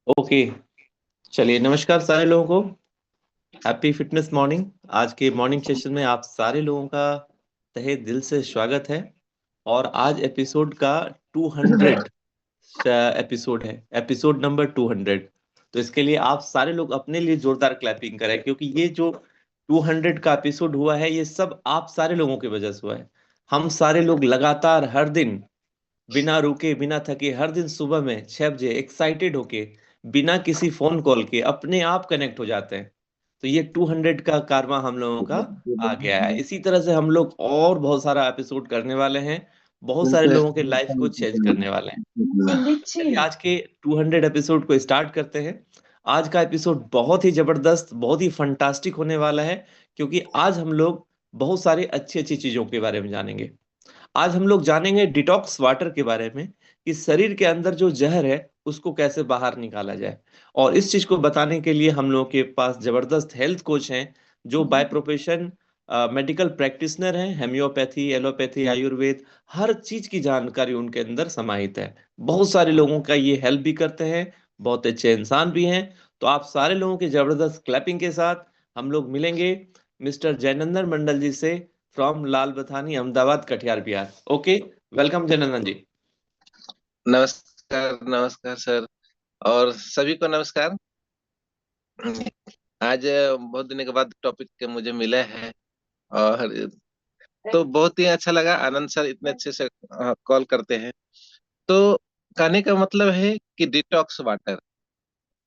Okay. चलिए, नमस्कार सारे लोगों को। Happy fitness morning. आज के मॉर्निंग सेशन में आप सारे लोगों का तहे दिल से स्वागत है। और आज एपिसोड का 200 एपिसोड है, एपिसोड नंबर 200। तो इसके लिए आप सारे लोग अपने लिए जोरदार क्लैपिंग करें, क्योंकि ये जो 200 का एपिसोड हुआ है ये सब आप सारे लोगों की वजह से हुआ है। हम सारे लोग लगातार हर दिन बिना रुके बिना थके हर दिन सुबह में 6 बजे एक्साइटेड होके बिना किसी फोन कॉल के अपने आप कनेक्ट हो जाते हैं। तो ये 200 का कारवा हम लोगों का आ गया है। इसी तरह से हम लोग और बहुत सारा एपिसोड करने वाले हैं, बहुत सारे लोगों के लाइफ को चेंज करने वाले हैं। चलिए, आज के 200 एपिसोड को स्टार्ट करते हैं। आज का एपिसोड बहुत ही जबरदस्त, बहुत ही फंटास्टिक होने वाला है, क्योंकि आज हम लोग बहुत सारी अच्छी अच्छी चीजों के बारे में जानेंगे। आज हम लोग जानेंगे डिटॉक्स वाटर के बारे में, कि शरीर के अंदर जो जहर है उसको कैसे बाहर निकाला जाए। और इस चीज को बताने के लिए हम लोग के पास जबरदस्त हेल्थ कोच हैं, जो बाय प्रोफेशन मेडिकल प्रैक्टिशनर हैं। हेम्योपैथी, एलोपैथी, आयुर्वेद, हर चीज की जानकारी उनके अंदर समाहित है। बहुत सारे लोगों का ये हेल्प भी करते हैं, बहुत अच्छे इंसान भी हैं। तो आप सारे लोगों के जबरदस्त क्लैपिंग के साथ हम लोग मिलेंगे मिस्टर जयनंदन मंडल जी से, from Lal Bathani, Ahmedabad, Katihar, Bihar. Okay, welcome Jaynandan ji. नमस्कार नमस्कार सर। और सभी को नमस्कार। आज बहुत दिनों के बाद टॉपिक के मुझे मिले हैं। और तो बहुत ही अच्छा लगा, आनंद सर इतने अच्छे से कॉल करते हैं। तो कहने का मतलब है कि डिटॉक्स वाटर,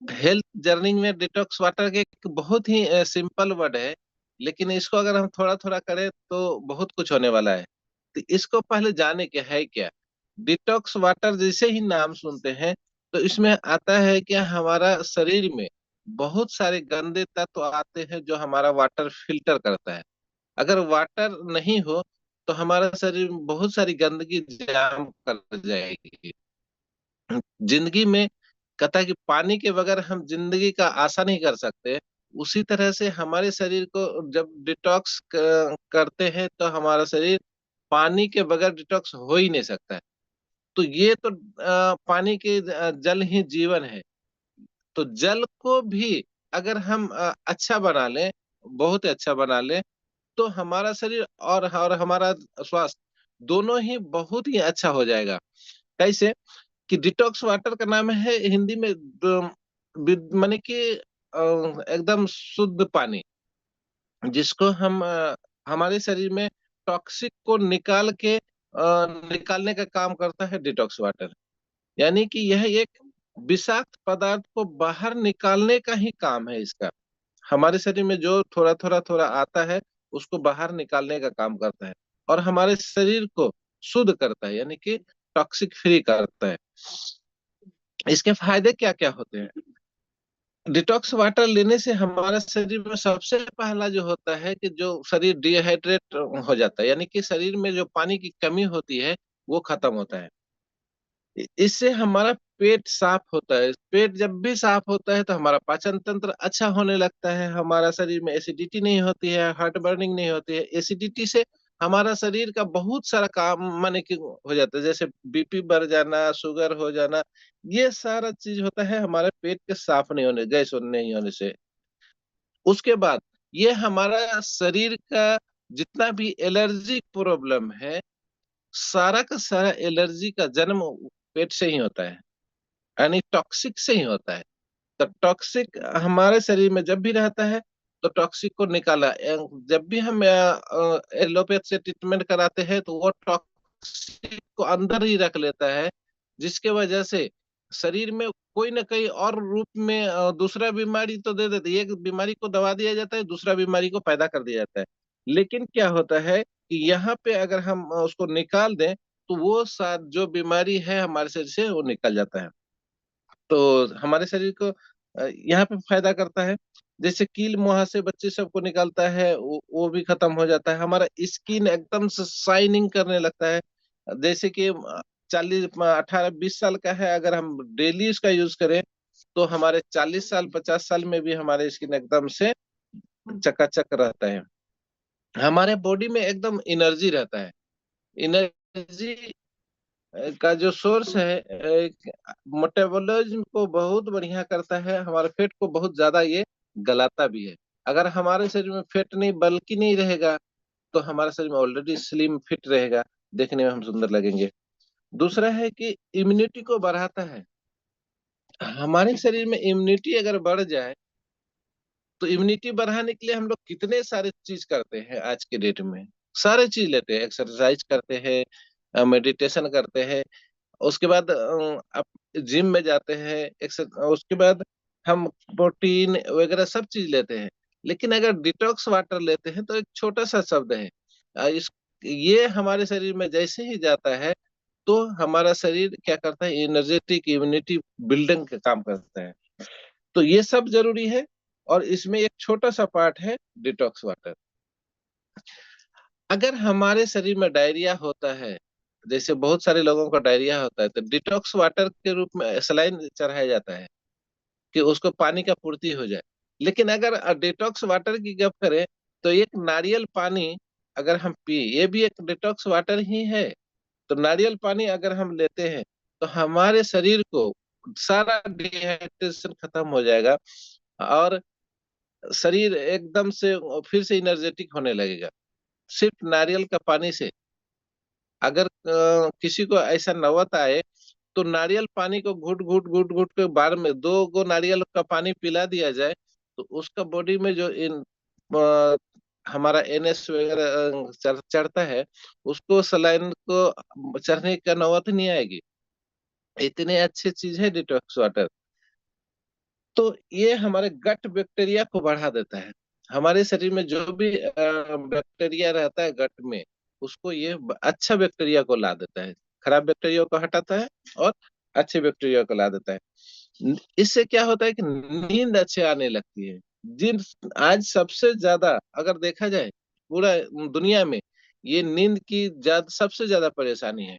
हेल्थ जर्नी में डिटॉक्स वाटर के एक बहुत ही सिंपल वर्ड है, लेकिन इसको अगर हम थोड़ा थोड़ा करें तो बहुत कुछ होने वाला है। तो इसको पहले जाने के है क्या। डिटॉक्स वाटर जैसे ही नाम सुनते हैं तो इसमें आता है कि हमारा शरीर में बहुत सारे गंदे तत्व आते हैं जो हमारा वाटर फिल्टर करता है। अगर वाटर नहीं हो तो हमारा शरीर में बहुत सारी गंदगी जाम कर जाएगी। जिंदगी में कहता है कि पानी के बगैर हम जिंदगी का आशा नहीं कर सकते। उसी तरह से हमारे शरीर को जब डिटॉक्स करते हैं तो हमारा शरीर पानी के बगैर डिटॉक्स हो ही नहीं सकता है। तो ये तो पानी के जल ही जीवन है। तो जल को भी अगर हम अच्छा बना लें, बहुत ही अच्छा बना लें, तो हमारा शरीर और हमारा स्वास्थ्य दोनों ही बहुत ही अच्छा हो जाएगा। कैसे कि डिटॉक्स वाटर का नाम है हिंदी में माने कि एकदम शुद्ध पानी, जिसको हम हमारे शरीर में टॉक्सिक को निकालने का काम करता है डिटॉक्स वाटर। यानी कि यह एक विषाक्त पदार्थ को बाहर निकालने का ही काम है इसका। हमारे शरीर में जो थोड़ा थोड़ा थोड़ा आता है उसको बाहर निकालने का काम करता है, और हमारे शरीर को शुद्ध करता है, यानी कि टॉक्सिक फ्री करता है। इसके फायदे क्या क्या होते हैं। डिटॉक्स वाटर लेने से हमारा शरीर में सबसे पहला जो होता है कि जो शरीर डिहाइड्रेट हो जाता है, यानी कि शरीर में जो पानी की कमी होती है वो खत्म होता है। इससे हमारा पेट साफ होता है। पेट जब भी साफ होता है तो हमारा पाचन तंत्र अच्छा होने लगता है, हमारा शरीर में एसिडिटी नहीं होती है, हार्ट बर्निंग नहीं होती है। एसिडिटी से हमारा शरीर का बहुत सारा काम माने कि हो जाता है, जैसे बीपी बढ़ जाना, शुगर हो जाना। ये सारा चीज होता है हमारे पेट के साफ नहीं होने, गैस नहीं होने से। उसके बाद ये हमारा शरीर का जितना भी एलर्जी प्रॉब्लम है, सारा का सारा एलर्जी का जन्म पेट से ही होता है, यानी टॉक्सिक से ही होता है। तो टॉक्सिक हमारे शरीर में जब भी रहता है तो टॉक्सिक को निकाला। जब भी हम एलोपैथ से ट्रीटमेंट कराते हैं तो वो टॉक्सिक को अंदर ही रख लेता है, जिसके वजह से शरीर में कोई ना कोई और रूप में दूसरा बीमारी तो दे देते, एक बीमारी को दबा दिया जाता है, दूसरा बीमारी को पैदा कर दिया जाता है। लेकिन क्या होता है कि यहाँ पे अगर हम उसको निकाल दें तो वो जो बीमारी है हमारे शरीर से वो निकल जाता है। तो हमारे शरीर को यहाँ पे फायदा करता है। जैसे कील मुहासे बच्चे सबको निकालता है, वो भी खत्म हो जाता है। हमारा स्किन एकदम से शाइनिंग करने लगता है। जैसे कि 40 18 20 साल का है, अगर हम डेली इसका यूज करें तो हमारे 40 साल 50 साल में भी हमारे स्किन एकदम से चकाचक रहता है। हमारे बॉडी में एकदम एनर्जी रहता है। एनर्जी का जो सोर्स है, मेटाबॉलिज्म को बहुत बढ़िया करता है, हमारे फेट को बहुत ज्यादा ये गलाता भी है। अगर हमारे शरीर में फेट नहीं बल्कि नहीं रहेगा तो हमारा शरीर में ऑलरेडी स्लिम फिट रहेगा, देखने में हम सुंदर लगेंगे। दूसरा है कि इम्यूनिटी को बढ़ाता है। हमारे शरीर में इम्यूनिटी अगर बढ़ जाए तो इम्यूनिटी बढ़ाने के लिए हम लोग कितने सारे चीज करते हैं आज के डेट में। सारे चीज लेते हैं, एक्सरसाइज करते हैं, मेडिटेशन करते हैं, उसके बाद आप जिम में जाते हैं, उसके बाद हम प्रोटीन वगैरह सब चीज लेते हैं। लेकिन अगर डिटॉक्स वाटर लेते हैं तो एक छोटा सा शब्द है, इस ये हमारे शरीर में जैसे ही जाता है तो हमारा शरीर क्या करता है, एनर्जेटिक इम्यूनिटी बिल्डिंग का काम करता है। तो ये सब जरूरी है, और इसमें एक छोटा सा पार्ट है डिटॉक्स वाटर। अगर हमारे शरीर में डायरिया होता है, जैसे बहुत सारे लोगों का डायरिया होता है, तो डिटॉक्स वाटर के रूप में सलाइन चढ़ाया जाता है कि उसको पानी का पूर्ति हो जाए। लेकिन अगर डिटॉक्स वाटर की गप करें तो एक नारियल पानी अगर हम पिए, ये भी एक डिटॉक्स वाटर ही है। तो नारियल पानी अगर हम लेते हैं तो हमारे शरीर को सारा डिहाइड्रेशन खत्म हो जाएगा, और शरीर एकदम से फिर से एनर्जेटिक होने लगेगा, सिर्फ नारियल का पानी से। अगर किसी को ऐसा नौबत आए तो नारियल पानी को घुट घुट घुट घुट के बार में 2 गो नारियल का पानी पिला दिया जाए तो उसका बॉडी में जो अ, हमारा एनएस वगैरह चढ़ता है, उसको सलाइन को चढ़ने का नौबत नहीं आएगी। इतने अच्छे चीज है डिटॉक्स वाटर। तो ये हमारे गट बैक्टीरिया को बढ़ा देता है। हमारे शरीर में जो भी बैक्टीरिया रहता है गट में, उसको ये अच्छा बैक्टीरिया को ला देता है, खराब बैक्टीरिया को हटाता है और अच्छे बैक्टीरिया को ला देता है। इससे क्या होता है कि नींद अच्छे आने लगती है। जिन आज सबसे ज्यादा अगर देखा जाए पूरा दुनिया में, ये नींद की सबसे ज्यादा परेशानी है।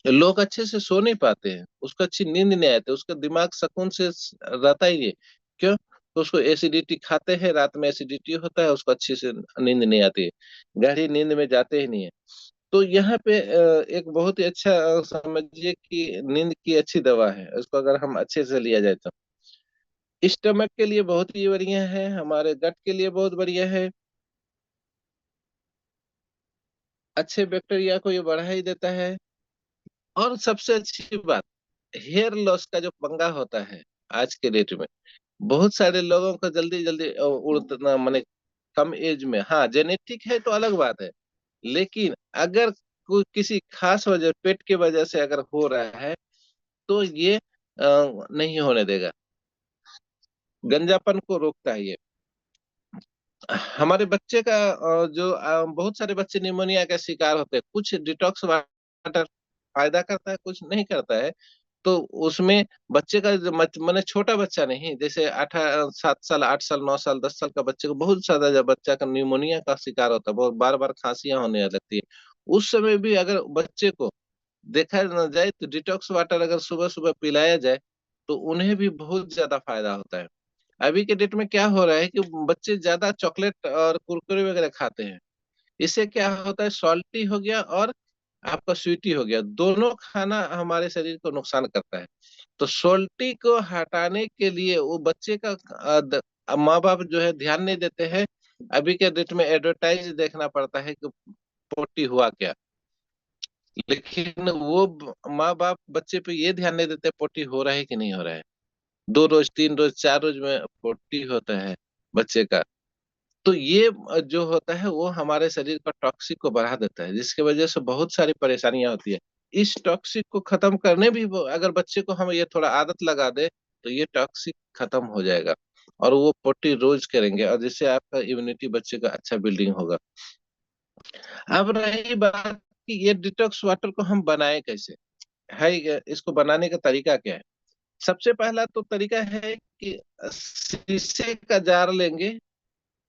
लोग अच्छे से सो नहीं पाते हैं, उसको अच्छी नींद नहीं आती, उसका दिमाग सुकून से रहता ही नहीं। क्यों? तो उसको एसिडिटी, खाते हैं रात में एसिडिटी होता है, उसको अच्छी से नींद नहीं आती है, गहरी नींद में जाते ही नहीं है। तो यहाँ पे एक बहुत ही अच्छा, समझिए कि नींद की अच्छी दवा है, उसको अगर हम अच्छे से लिया जाए तो स्टमक के लिए बहुत ही बढ़िया है, हमारे गट के लिए बहुत बढ़िया है, अच्छे बैक्टीरिया को ये बढ़ा ही देता है। और सबसे अच्छी बात, हेयर लॉस का जो पंगा होता है आज के डेट में, बहुत सारे लोगों को जल्दी जल्दी उड़ना, माने कम एज में, हाँ जेनेटिक है तो अलग बात है, लेकिन अगर कोई किसी खास वजह, पेट की वजह से अगर हो रहा है तो ये नहीं होने देगा, गंजापन को रोकता है ये। हमारे बच्चे का बहुत सारे बच्चे निमोनिया का शिकार होते हैं, कुछ डिटॉक्स वाटर फायदा करता है, कुछ नहीं करता है। तो उसमें बच्चे का मैंने छोटा बच्चा नहीं, जैसे 7 साल 8 साल 9 साल 10 साल का बच्चे को, बहुत ज्यादा जब बच्चा का निमोनिया का शिकार होता है, बहुत बार बार खांसियां होने लगती है, उस समय भी अगर बच्चे को देखा न जाए तो डिटॉक्स वाटर अगर सुबह सुबह पिलाया जाए तो उन्हें भी बहुत ज्यादा फायदा होता है। अभी के डेट में क्या हो रहा है कि बच्चे ज्यादा चॉकलेट और कुरकुरे वगैरह खाते हैं, इससे क्या होता है, सॉल्टी हो गया और आपका स्वीटी हो गया, दोनों खाना हमारे शरीर को नुकसान करता है। तो सोल्टी को हटाने के लिए वो बच्चे का माँ बाप जो है ध्यान नहीं देते हैं। अभी के डेट में एडवर्टाइज देखना पड़ता है कि पोटी हुआ क्या, लेकिन वो माँ बाप बच्चे पे ये ध्यान नहीं देते पोटी हो रहा है कि नहीं हो रहा है। 2 रोज 3 रोज 4 रोज में पोटी होता है बच्चे का। तो ये जो होता है वो हमारे शरीर का टॉक्सिक को बढ़ा देता है, जिसकी वजह से बहुत सारी परेशानियां होती है। इस टॉक्सिक को खत्म करने भी अगर बच्चे को हम ये थोड़ा आदत लगा दे तो ये टॉक्सिक खत्म हो जाएगा, और वो पोटी रोज करेंगे, और जिससे आपका इम्यूनिटी बच्चे का अच्छा बिल्डिंग होगा। अब रही बात कि ये डिटॉक्स वाटर को हम बनाए कैसे, है इसको बनाने का तरीका क्या है। सबसे पहला तो तरीका है कि शीशे का जार लेंगे,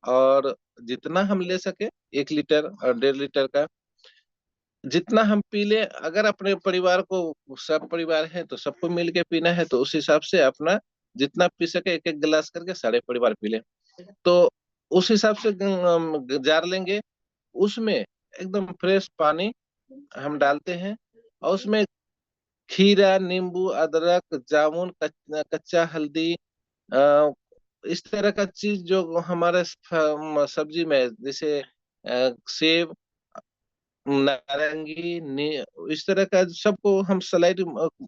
और जितना हम ले सके, 1 लीटर और 1.5 लीटर का, जितना हम पी ले। अगर अपने परिवार को, सब परिवार है तो सबको मिल के पीना है, तो उस हिसाब से अपना जितना पी सके एक एक गिलास करके सारे परिवार पी ले। तो उस हिसाब से जार लेंगे, उसमें एकदम फ्रेश पानी हम डालते हैं, और उसमें खीरा, नींबू, अदरक, जामुन, कच्चा हल्दी, अ, इस तरह का चीज जो हमारे सब्जी में, जैसे सेब, नारंगी, इस तरह का सबको हम स्लाइड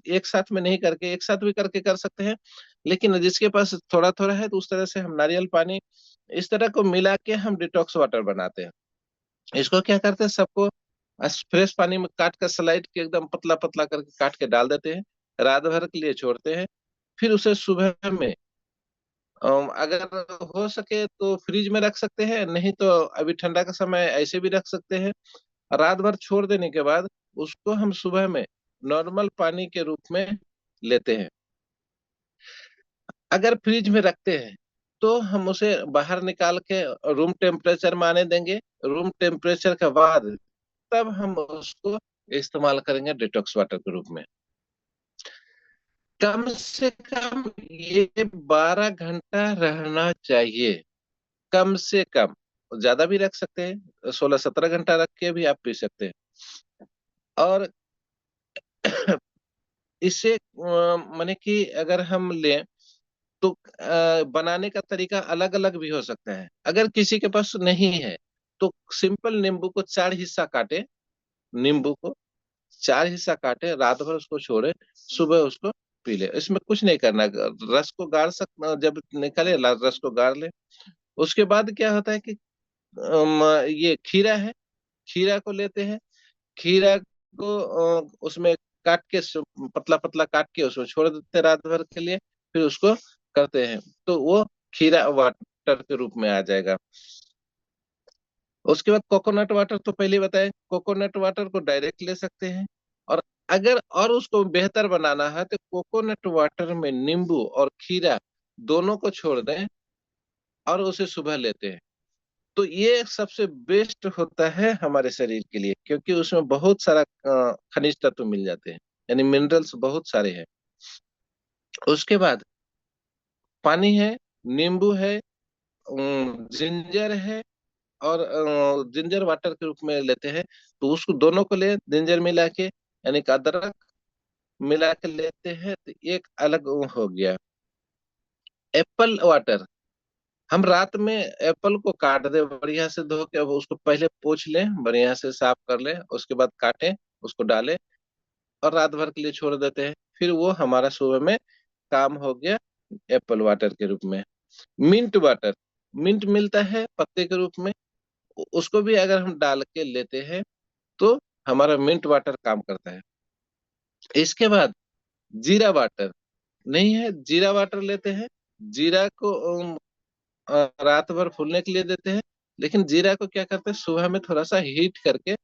एक साथ में नहीं करके, एक साथ भी करके कर सकते हैं, लेकिन जिसके पास थोड़ा थोड़ा है तो उस तरह से हम नारियल पानी, इस तरह को मिला के हम डिटॉक्स वाटर बनाते हैं। इसको क्या करते हैं, सबको फ्रेश पानी में काट कर स्लाइड के एकदम पतला पतला करके काट के डाल देते हैं, रात भर के लिए छोड़ते हैं। फिर उसे सुबह में अगर हो सके तो फ्रिज में रख सकते हैं, नहीं तो अभी ठंडा का समय ऐसे भी रख सकते हैं। रात भर छोड़ देने के बाद उसको हम सुबह में नॉर्मल पानी के रूप में लेते हैं। अगर फ्रिज में रखते हैं तो हम उसे बाहर निकाल के रूम टेम्परेचर में आने देंगे। रूम टेम्परेचर के बाद तब हम उसको इस्तेमाल करेंगे डिटॉक्स वाटर के रूप में। कम से कम ये 12 घंटा रहना चाहिए, कम से कम। ज्यादा भी रख सकते हैं, 16-17 घंटा रख के भी आप पी सकते हैं। और इससे माने कि अगर हम लें तो बनाने का तरीका अलग अलग भी हो सकता है। अगर किसी के पास नहीं है तो सिंपल नींबू को 4 हिस्सा काटे, नींबू को 4 हिस्सा काटे, रात भर उसको छोड़े, सुबह उसको पी ले। इसमें कुछ नहीं करना, रस को गाड़ सकते, जब निकले रस को गाड़ ले। उसके बाद क्या होता है कि ये खीरा है, खीरा को लेते हैं, खीरा को उसमें काट के पतला पतला काट के उसमें छोड़ देते हैं रात भर के लिए, फिर उसको करते हैं तो वो खीरा वाटर के रूप में आ जाएगा। उसके बाद कोकोनट वाटर तो पहले बताए, कोकोनट वाटर को डायरेक्ट ले सकते हैं। और अगर और उसको बेहतर बनाना है तो कोकोनट वाटर में नींबू और खीरा दोनों को छोड़ दें और उसे सुबह लेते हैं, तो ये सबसे बेस्ट होता है हमारे शरीर के लिए, क्योंकि उसमें बहुत सारा खनिज तत्व मिल जाते हैं, यानी मिनरल्स बहुत सारे हैं। उसके बाद पानी है, नींबू है, जिंजर है, और जिंजर वाटर के रूप में लेते हैं, तो उसको दोनों को ले, जिंजर मिला के यानी कि अदरक मिला के लेते हैं, तो एक अलग हो गया। एप्पल वाटर, हम रात में एप्पल को काट दे बढ़िया से धो के, अब उसको पहले पोंछ लें, बढ़िया से साफ कर लें, उसके बाद काटें, उसको डालें और रात भर के लिए छोड़ देते हैं, फिर वो हमारा सुबह में काम हो गया एप्पल वाटर के रूप में। मिंट वाटर, मिंट मिलता है पत्ते के रूप में, उसको भी अगर हम डाल के लेते हैं तो हमारा मिंट वाटर काम करता है। इसके बाद जीरा वाटर, नहीं है जीरा वाटर लेते हैं, जीरा को रात भर फूलने के लिए देते हैं, लेकिन जीरा को क्या करते हैं, सुबह में थोड़ा सा हीट करके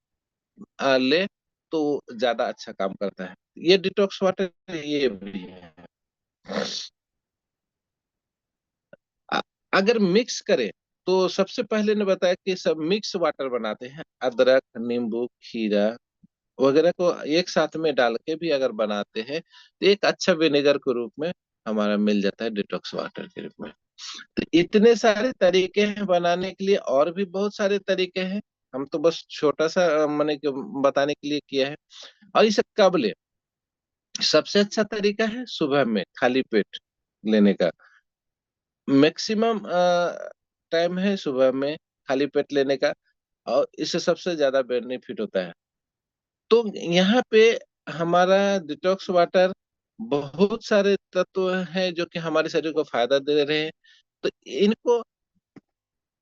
ले, तो ज्यादा अच्छा काम करता है। ये डिटॉक्स वाटर ये भी है। अ- अगर मिक्स करें तो सबसे पहले ने बताया कि सब मिक्स वाटर बनाते हैं, अदरक, नींबू, खीरा वगैरह को एक साथ में डाल के भी अगर बनाते हैं तो एक अच्छा विनेगर के रूप में हमारा मिल जाता है डिटॉक्स वाटर के रूप में। तो इतने सारे तरीके हैं बनाने के लिए, और भी बहुत सारे तरीके हैं, हम तो बस छोटा सा मैंने बताने के लिए किया है। और इसे कब ले, सबसे अच्छा तरीका है सुबह में खाली पेट लेने का। मैक्सिमम टाइम है सुबह में खाली पेट लेने का, और इससे सबसे ज्यादा बेनिफिट होता है। तो यहाँ पे हमारा डिटॉक्स वाटर बहुत सारे तत्व हैं जो कि हमारे शरीर को फायदा दे रहे हैं। तो इनको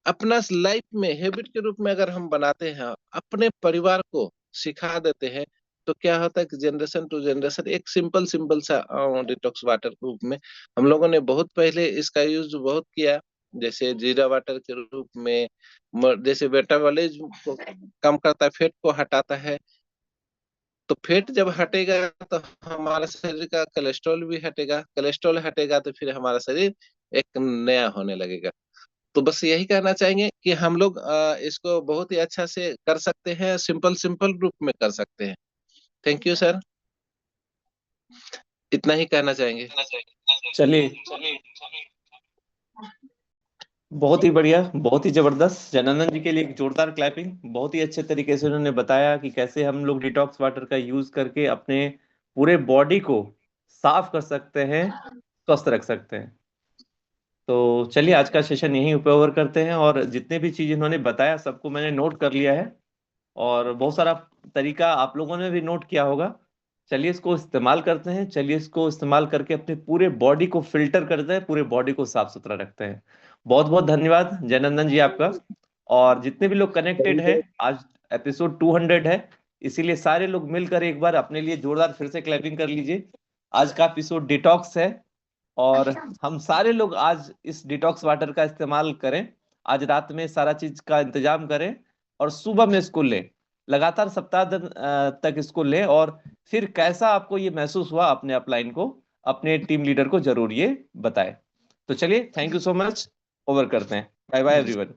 अपना लाइफ में हैबिट के रूप में अगर हम बनाते हैं, अपने परिवार को सिखा देते हैं, तो क्या होता है कि जनरेशन टू जनरेशन एक सिंपल सिंपल सा डिटॉक्स वाटर के रूप में हम लोगों ने बहुत पहले इसका यूज बहुत किया। जैसे जीरा वाटर के रूप में, जैसे मेटाबॉलिज्म को कम करता है, फैट को हटाता है, तो फैट जब हटेगा तो हमारा शरीर का कोलेस्ट्रॉल भी हटेगा, कोलेस्ट्रॉल हटेगा तो फिर हमारा शरीर एक नया होने लगेगा। तो बस यही कहना चाहेंगे कि हम लोग इसको बहुत ही अच्छा से कर सकते हैं, सिंपल सिंपल रूप में कर सकते हैं। थैंक यू सर, इतना ही कहना चाहेंगे। चलिए, बहुत ही बढ़िया, बहुत ही जबरदस्त। जनानंद जी के लिए एक जोरदार क्लैपिंग। बहुत ही अच्छे तरीके से उन्होंने बताया कि कैसे हम लोग डिटॉक्स वाटर का यूज करके अपने पूरे बॉडी को साफ कर सकते हैं, स्वस्थ रख सकते हैं। तो चलिए आज का सेशन यहीं पे ओवर करते हैं, और जितने भी चीज इन्होंने बताया सबको मैंने नोट कर लिया है, और बहुत सारा तरीका आप लोगों ने भी नोट किया होगा। चलिए इसको इस्तेमाल करते हैं, चलिए इसको इस्तेमाल करके अपने पूरे बॉडी को फिल्टर करते हैं, पूरे बॉडी को साफ सुथरा रखते हैं। बहुत बहुत धन्यवाद जयनंदन जी आपका। और जितने भी लोग कनेक्टेड हैं, आज एपिसोड 200 है, इसीलिए सारे लोग मिलकर एक बार अपने लिए जोरदार फिर से क्लैपिंग कर लीजिए। आज का एपिसोड डिटॉक्स है, और हम सारे लोग आज इस डिटॉक्स वाटर का इस्तेमाल करें। आज रात में सारा चीज का इंतजाम करें, और सुबह में इसको लें। लगातार सप्ताह तक इसको लें, और फिर कैसा आपको ये महसूस हुआ अपने अपलाइन को, अपने टीम लीडर को जरूर ये बताएं। तो चलिए, thank you so much. Over करते हैं। Bye bye everyone.